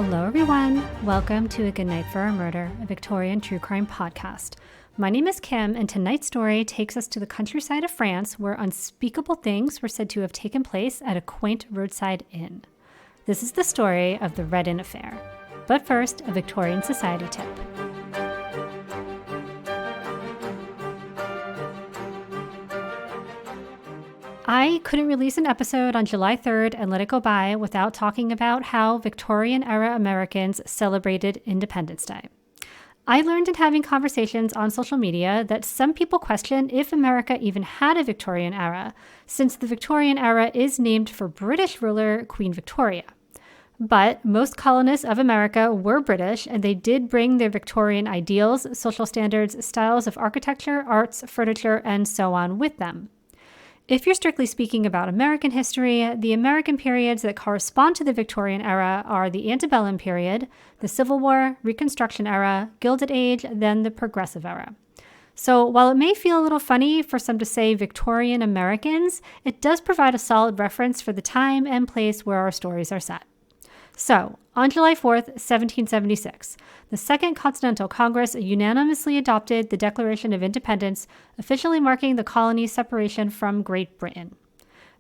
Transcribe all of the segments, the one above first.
Hello everyone, welcome to A Good Night for a Murder, a Victorian true crime podcast. My name is Kim, and tonight's story takes us to the countryside of France where unspeakable things were said to have taken place at a quaint roadside inn. This is the story of the Red Inn affair. But first, a Victorian society tip. I couldn't release an episode on July 3rd and let it go by without talking about how Victorian-era Americans celebrated Independence Day. I learned in having conversations on social media that some people question if America even had a Victorian era, since the Victorian era is named for British ruler Queen Victoria. But most colonists of America were British, and they did bring their Victorian ideals, social standards, styles of architecture, arts, furniture, and so on with them. If you're strictly speaking about American history, the American periods that correspond to the Victorian era are the Antebellum period, the Civil War, Reconstruction era, Gilded Age, then the Progressive era. So while it may feel a little funny for some to say Victorian Americans, it does provide a solid reference for the time and place where our stories are set. So, on July 4th, 1776, the Second Continental Congress unanimously adopted the Declaration of Independence, officially marking the colony's separation from Great Britain.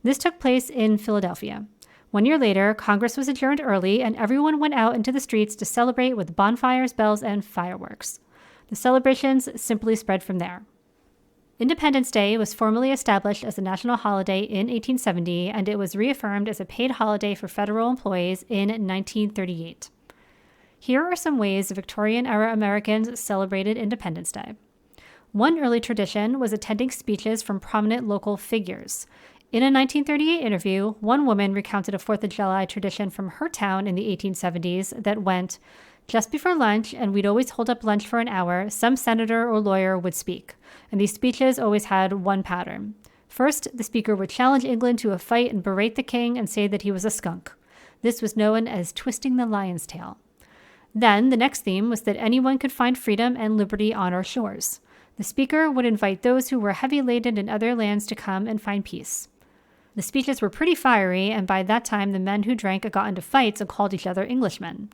This took place in Philadelphia. 1 year later, Congress was adjourned early, and everyone went out into the streets to celebrate with bonfires, bells, and fireworks. The celebrations simply spread from there. Independence Day was formally established as a national holiday in 1870, and it was reaffirmed as a paid holiday for federal employees in 1938. Here are some ways Victorian-era Americans celebrated Independence Day. One early tradition was attending speeches from prominent local figures. In a 1938 interview, one woman recounted a 4th of July tradition from her town in the 1870s that went, "Just before lunch, and we'd always hold up lunch for an hour, some senator or lawyer would speak. And these speeches always had one pattern. First, the speaker would challenge England to a fight and berate the king and say that he was a skunk. This was known as twisting the lion's tail. Then, the next theme was that anyone could find freedom and liberty on our shores. The speaker would invite those who were heavy laden in other lands to come and find peace. The speeches were pretty fiery, and by that time the men who drank got into fights and called each other Englishmen.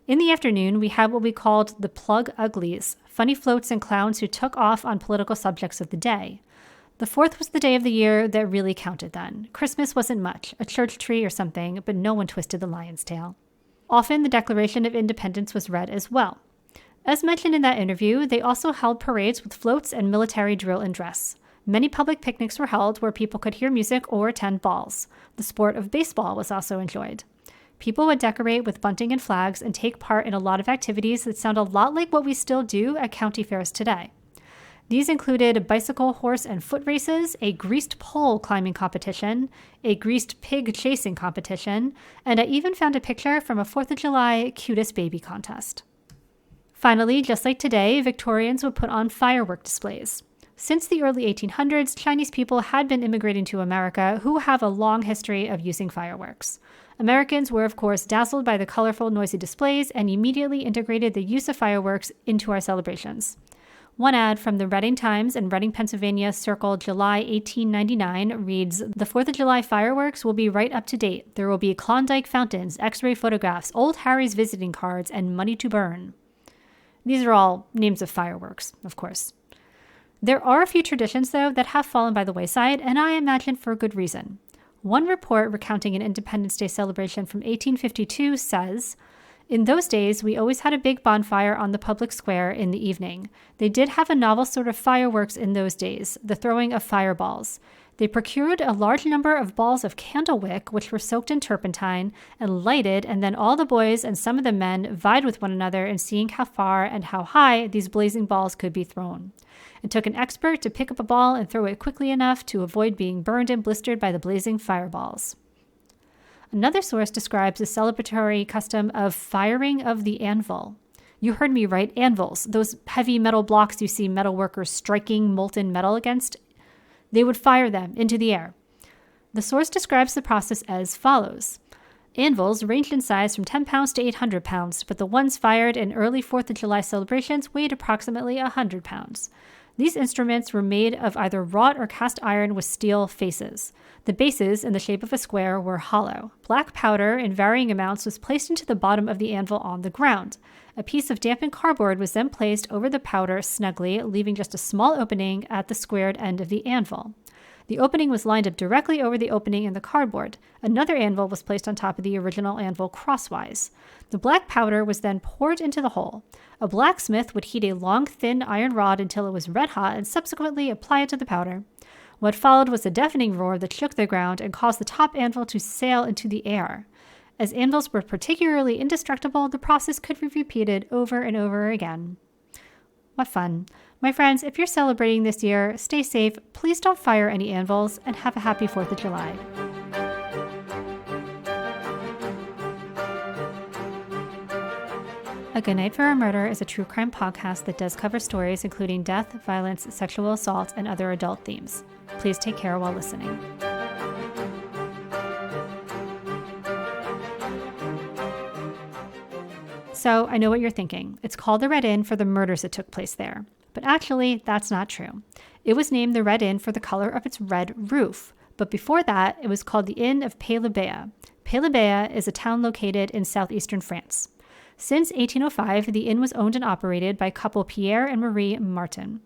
In the afternoon, we had what we called the plug uglies, funny floats and clowns who took off on political subjects of the day. The 4th was the day of the year that really counted then. Christmas wasn't much, a church tree or something, but no one twisted the lion's tail. Often the Declaration of Independence was read as well. As mentioned in that interview, they also held parades with floats and military drill and dress. Many public picnics were held where people could hear music or attend balls. The sport of baseball was also enjoyed. People would decorate with bunting and flags and take part in a lot of activities that sound a lot like what we still do at county fairs today. These included bicycle, horse, and foot races, a greased pole climbing competition, a greased pig chasing competition, and I even found a picture from a 4th of July cutest baby contest. Finally, just like today, Victorians would put on firework displays. Since the early 1800s, Chinese people had been immigrating to America who have a long history of using fireworks. Americans were, of course, dazzled by the colorful, noisy displays and immediately integrated the use of fireworks into our celebrations. One ad from the Reading Times in Reading, Pennsylvania, circled July 1899 reads, "The 4th of July fireworks will be right up to date. There will be Klondike fountains, X-ray photographs, Old Harry's visiting cards, and money to burn." These are all names of fireworks, of course. There are a few traditions, though, that have fallen by the wayside, and I imagine for good reason. One report recounting an Independence Day celebration from 1852 says, "In those days, we always had a big bonfire on the public square in the evening. They did have a novel sort of fireworks in those days, the throwing of fireballs. They procured a large number of balls of candle wick, which were soaked in turpentine and lighted, and then all the boys and some of the men vied with one another in seeing how far and how high these blazing balls could be thrown. It took an expert to pick up a ball and throw it quickly enough to avoid being burned and blistered by the blazing fireballs." Another source describes the celebratory custom of firing of the anvil. You heard me right, anvils, those heavy metal blocks you see metal workers striking molten metal against. They would fire them into the air. The source describes the process as follows. Anvils ranged in size from 10 pounds to 800 pounds, but the ones fired in early 4th of July celebrations weighed approximately 100 pounds. These instruments were made of either wrought or cast iron with steel faces. The bases, in the shape of a square, were hollow. Black powder in varying amounts was placed into the bottom of the anvil on the ground. A piece of dampened cardboard was then placed over the powder snugly, leaving just a small opening at the squared end of the anvil. The opening was lined up directly over the opening in the cardboard. Another anvil was placed on top of the original anvil crosswise. The black powder was then poured into the hole. A blacksmith would heat a long, thin iron rod until it was red hot and subsequently apply it to the powder. What followed was a deafening roar that shook the ground and caused the top anvil to sail into the air. As anvils were particularly indestructible, the process could be repeated over and over again. What fun. My friends, if you're celebrating this year, stay safe, please don't fire any anvils, and have a happy 4th of July. A Good Night for a Murder is a true crime podcast that does cover stories including death, violence, sexual assault, and other adult themes. Please take care while listening. So, I know what you're thinking. It's called the Red Inn for the murders that took place there. But actually, that's not true. It was named the Red Inn for the color of its red roof. But before that, it was called the Inn of Pays-le-Bea. Pays-le-Bea is a town located in southeastern France. Since 1805, the inn was owned and operated by couple Pierre and Marie Martin.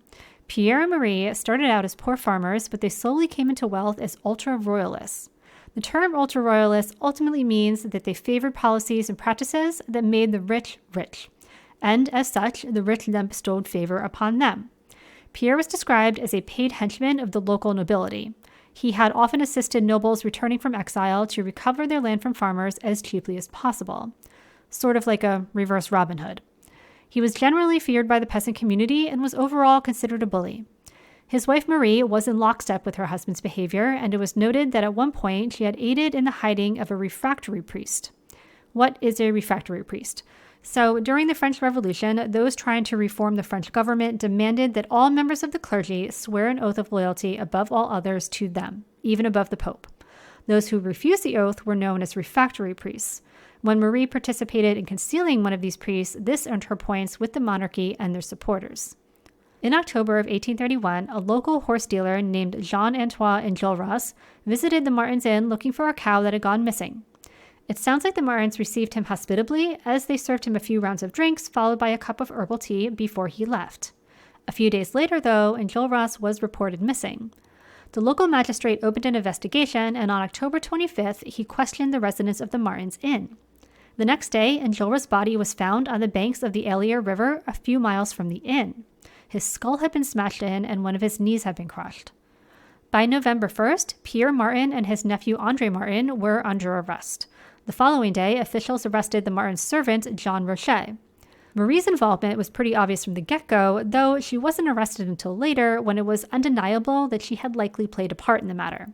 Pierre and Marie started out as poor farmers, but they slowly came into wealth as ultra-royalists. The term ultra-royalist ultimately means that they favored policies and practices that made the rich rich. And as such, the rich then bestowed favor upon them. Pierre was described as a paid henchman of the local nobility. He had often assisted nobles returning from exile to recover their land from farmers as cheaply as possible. Sort of like a reverse Robin Hood. He was generally feared by the peasant community and was overall considered a bully. His wife Marie was in lockstep with her husband's behavior, and it was noted that at one point she had aided in the hiding of a refractory priest. What is a refractory priest? So, during the French Revolution, those trying to reform the French government demanded that all members of the clergy swear an oath of loyalty above all others to them, even above the Pope. Those who refused the oath were known as refractory priests. When Marie participated in concealing one of these priests, this earned her points with the monarchy and their supporters. In October of 1831, a local horse dealer named Jean-Antoine Enjolras visited the Martins' Inn looking for a cow that had gone missing. It sounds like the Martins received him hospitably as they served him a few rounds of drinks followed by a cup of herbal tea before he left. A few days later, though, Enjolras was reported missing. The local magistrate opened an investigation, and on October 25th, he questioned the residents of the Martins' Inn. The next day, Enjolras' body was found on the banks of the Allier River a few miles from the inn. His skull had been smashed in, and one of his knees had been crushed. By November 1st, Pierre Martin and his nephew André Martin were under arrest. The following day, officials arrested the Martins' servant, Jean Rocher. Marie's involvement was pretty obvious from the get-go, though she wasn't arrested until later when it was undeniable that she had likely played a part in the matter.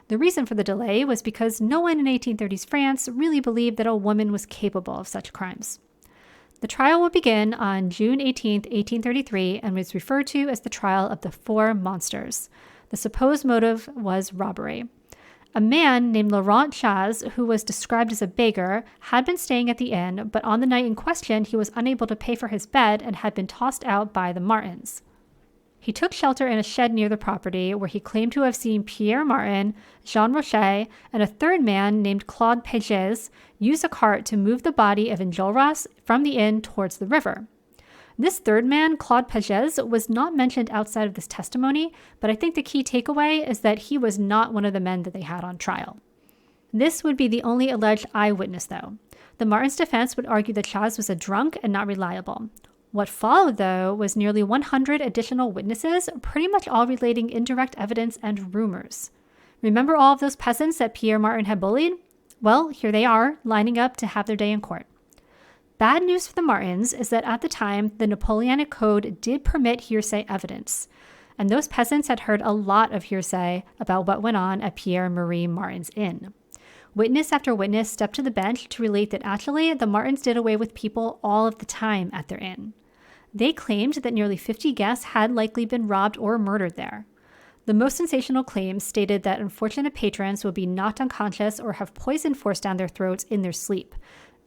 The reason for the delay was because no one in 1830s France really believed that a woman was capable of such crimes. The trial will begin on June 18, 1833, and was referred to as the trial of the Four Monsters. The supposed motive was robbery. A man named Laurent Chaz, who was described as a beggar, had been staying at the inn, but on the night in question, he was unable to pay for his bed and had been tossed out by the Martins. He took shelter in a shed near the property where he claimed to have seen Pierre Martin, Jean Rocher, and a third man named Claude Pages use a cart to move the body of Enjolras from the inn towards the river. This third man, Claude Pages, was not mentioned outside of this testimony, but I think the key takeaway is that he was not one of the men that they had on trial. This would be the only alleged eyewitness, though. The Martins' defense would argue that Chaz was a drunk and not reliable. What followed, though, was nearly 100 additional witnesses, pretty much all relating indirect evidence and rumors. Remember all of those peasants that Pierre Martin had bullied? Well, here they are, lining up to have their day in court. Bad news for the Martins is that at the time, the Napoleonic Code did permit hearsay evidence, and those peasants had heard a lot of hearsay about what went on at Pierre Marie Martin's inn. Witness after witness stepped to the bench to relate that actually the Martins did away with people all of the time at their inn. They claimed that nearly 50 guests had likely been robbed or murdered there. The most sensational claims stated that unfortunate patrons would be knocked unconscious or have poison forced down their throats in their sleep,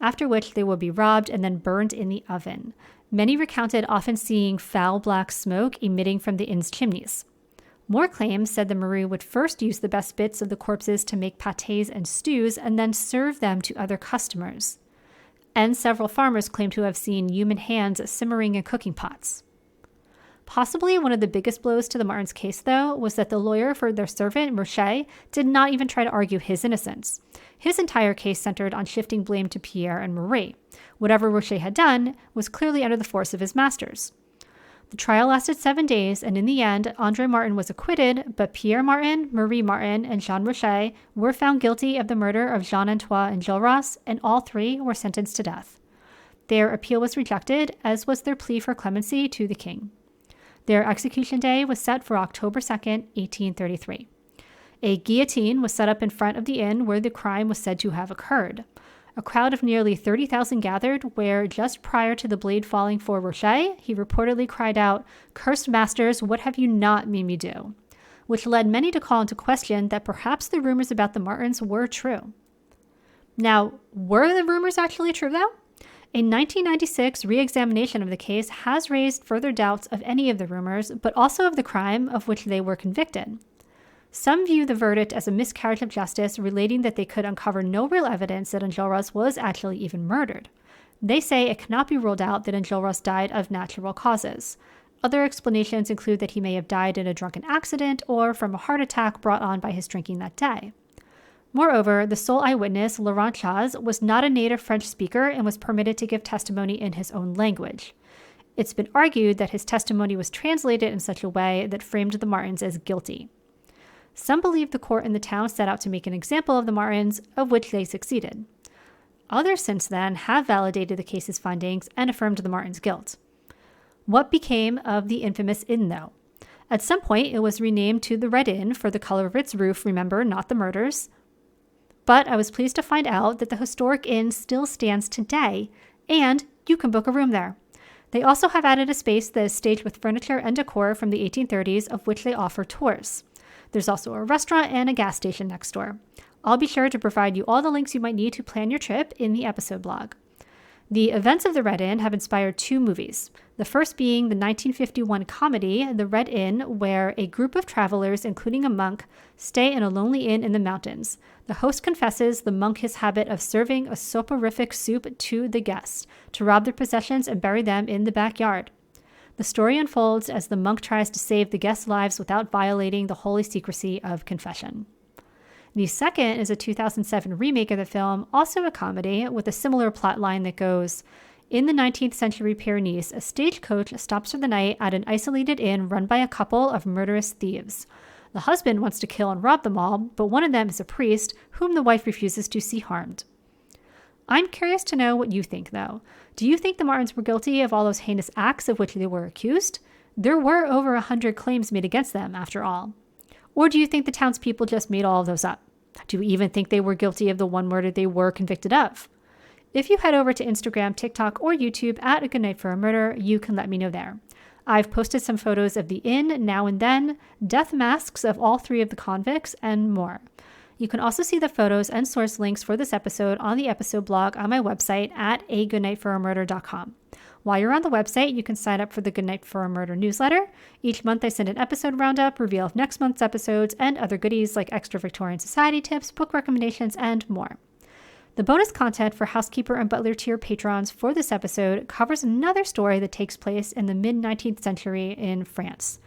after which they would be robbed and then burned in the oven. Many recounted often seeing foul black smoke emitting from the inn's chimneys. More claims said the Marie would first use the best bits of the corpses to make pâtés and stews and then serve them to other customers. And several farmers claimed to have seen human hands simmering in cooking pots. Possibly one of the biggest blows to the Martins' case, though, was that the lawyer for their servant, Rocher, did not even try to argue his innocence. His entire case centered on shifting blame to Pierre and Marie. Whatever Rocher had done was clearly under the force of his masters. The trial lasted 7 days, and in the end, André Martin was acquitted, but Pierre Martin, Marie Martin, and Jean Rocher were found guilty of the murder of Jean-Antoine Enjolras, and all three were sentenced to death. Their appeal was rejected, as was their plea for clemency to the king. Their execution day was set for October 2nd, 1833. A guillotine was set up in front of the inn where the crime was said to have occurred. A crowd of nearly 30,000 gathered where, just prior to the blade falling for Rocher, he reportedly cried out, "Cursed masters, what have you not made me do?" which led many to call into question that perhaps the rumors about the Martins were true. Now, were the rumors actually true, though? A 1996 re-examination of the case has raised further doubts of any of the rumors, but also of the crime of which they were convicted. Some view the verdict as a miscarriage of justice, relating that they could uncover no real evidence that Enjolras was actually even murdered. They say it cannot be ruled out that Enjolras died of natural causes. Other explanations include that he may have died in a drunken accident or from a heart attack brought on by his drinking that day. Moreover, the sole eyewitness, Laurent Chaz, was not a native French speaker and was permitted to give testimony in his own language. It's been argued that his testimony was translated in such a way that framed the Martins as guilty. Some believe the court and the town set out to make an example of the Martins, of which they succeeded. Others since then have validated the case's findings and affirmed the Martins' guilt. What became of the infamous inn, though? At some point, it was renamed to the Red Inn for the color of its roof, remember, not the murders. But I was pleased to find out that the historic inn still stands today, and you can book a room there. They also have added a space that is staged with furniture and decor from the 1830s, of which they offer tours. There's also a restaurant and a gas station next door. I'll be sure to provide you all the links you might need to plan your trip in the episode blog. The events of the Red Inn have inspired 2 movies, the first being the 1951 comedy The Red Inn, where a group of travelers, including a monk, stay in a lonely inn in the mountains. The host confesses the monk his habit of serving a soporific soup to the guests, to rob their possessions and bury them in the backyard. The story unfolds as the monk tries to save the guests' lives without violating the holy secrecy of confession. The second is a 2007 remake of the film, also a comedy, with a similar plotline that goes, in the 19th century Pyrenees, a stagecoach stops for the night at an isolated inn run by a couple of murderous thieves. The husband wants to kill and rob them all, but one of them is a priest whom the wife refuses to see harmed. I'm curious to know what you think, though. Do you think the Martins were guilty of all those heinous acts of which they were accused? There were over 100 claims made against them, after all. Or do you think the townspeople just made all of those up? Do you even think they were guilty of the one murder they were convicted of? If you head over to Instagram, TikTok, or YouTube at A Good Night for a Murder, you can let me know there. I've posted some photos of the inn, now and then, death masks of all 3 of the convicts, and more. You can also see the photos and source links for this episode on the episode blog on my website at agoodnightforamurder.com. While you're on the website, you can sign up for the Good Night for a Murder newsletter. Each month I send an episode roundup, reveal of next month's episodes, and other goodies like extra Victorian Society tips, book recommendations, and more. The bonus content for housekeeper and butler tier patrons for this episode covers another story that takes place in the mid-19th century in France.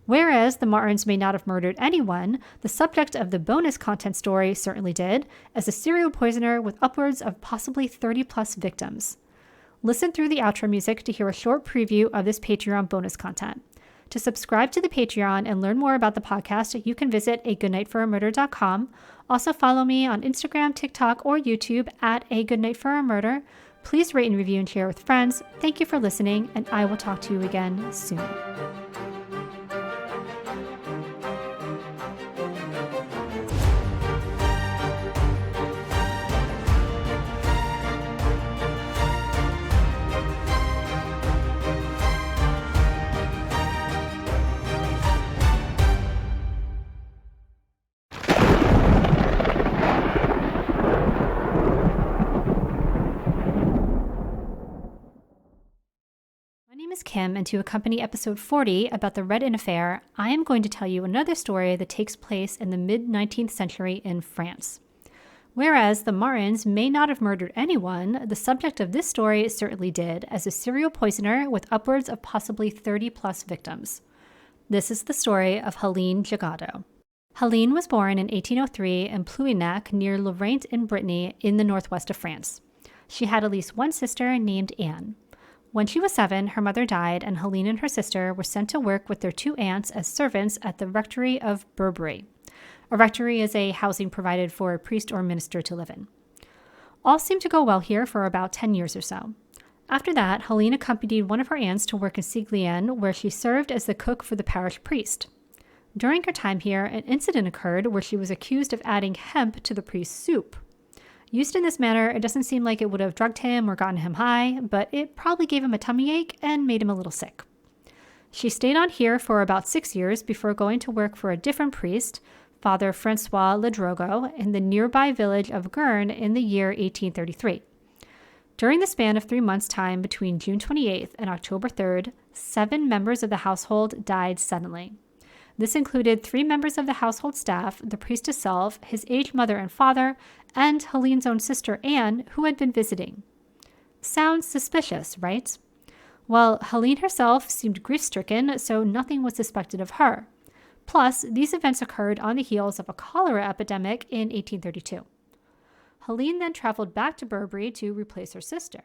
Whereas the Martins may not have murdered anyone, the subject of the bonus content story certainly did, as a serial poisoner with upwards of possibly 30-plus victims. Listen through the outro music to hear a short preview of this Patreon bonus content. To subscribe to the Patreon and learn more about the podcast, you can visit agoodnightforamurder.com. Also follow me on Instagram, TikTok, or YouTube at A Good Night for a Murder. Please rate and review and share with friends. Thank you for listening, and I will talk to you again soon. is Kim, and to accompany episode 40 about the Red Inn affair, I am going to tell you another story that takes place in the mid-19th century in France. Whereas the Martins may not have murdered anyone, the subject of this story certainly did, as a serial poisoner with upwards of possibly 30-plus victims. This is the story of Helene Jagado. Helene was born in 1803 in Plouinac near Lorient in Brittany in the northwest of France. She had at least one sister named Anne. When she was 7, her mother died, and Helene and her sister were sent to work with their 2 aunts as servants at the rectory of Burberry. A rectory is a housing provided for a priest or minister to live in. All seemed to go well here for about 10 years or so. After that, Helene accompanied one of her aunts to work in Siglian, where she served as the cook for the parish priest. During her time here, an incident occurred where she was accused of adding hemp to the priest's soup. Used in this manner, it doesn't seem like it would have drugged him or gotten him high, but it probably gave him a tummy ache and made him a little sick. She stayed on here for about 6 years before going to work for a different priest, Father Francois Ledrogo, in the nearby village of Gurn in the year 1833. During the span of 3 months' time between June 28th and October 3rd, 7 members of the household died suddenly. This included 3 members of the household staff, the priest himself, his aged mother and father, and Helene's own sister Anne, who had been visiting. Sounds suspicious, right? Well, Helene herself seemed grief-stricken, so nothing was suspected of her. Plus, these events occurred on the heels of a cholera epidemic in 1832. Helene then traveled back to Burberry to replace her sister.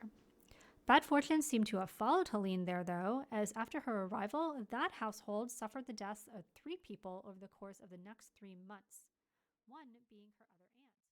Bad fortune seemed to have followed Helene there, though, as after her arrival, that household suffered the deaths of 3 people over the course of the next 3 months, one being her other aunt.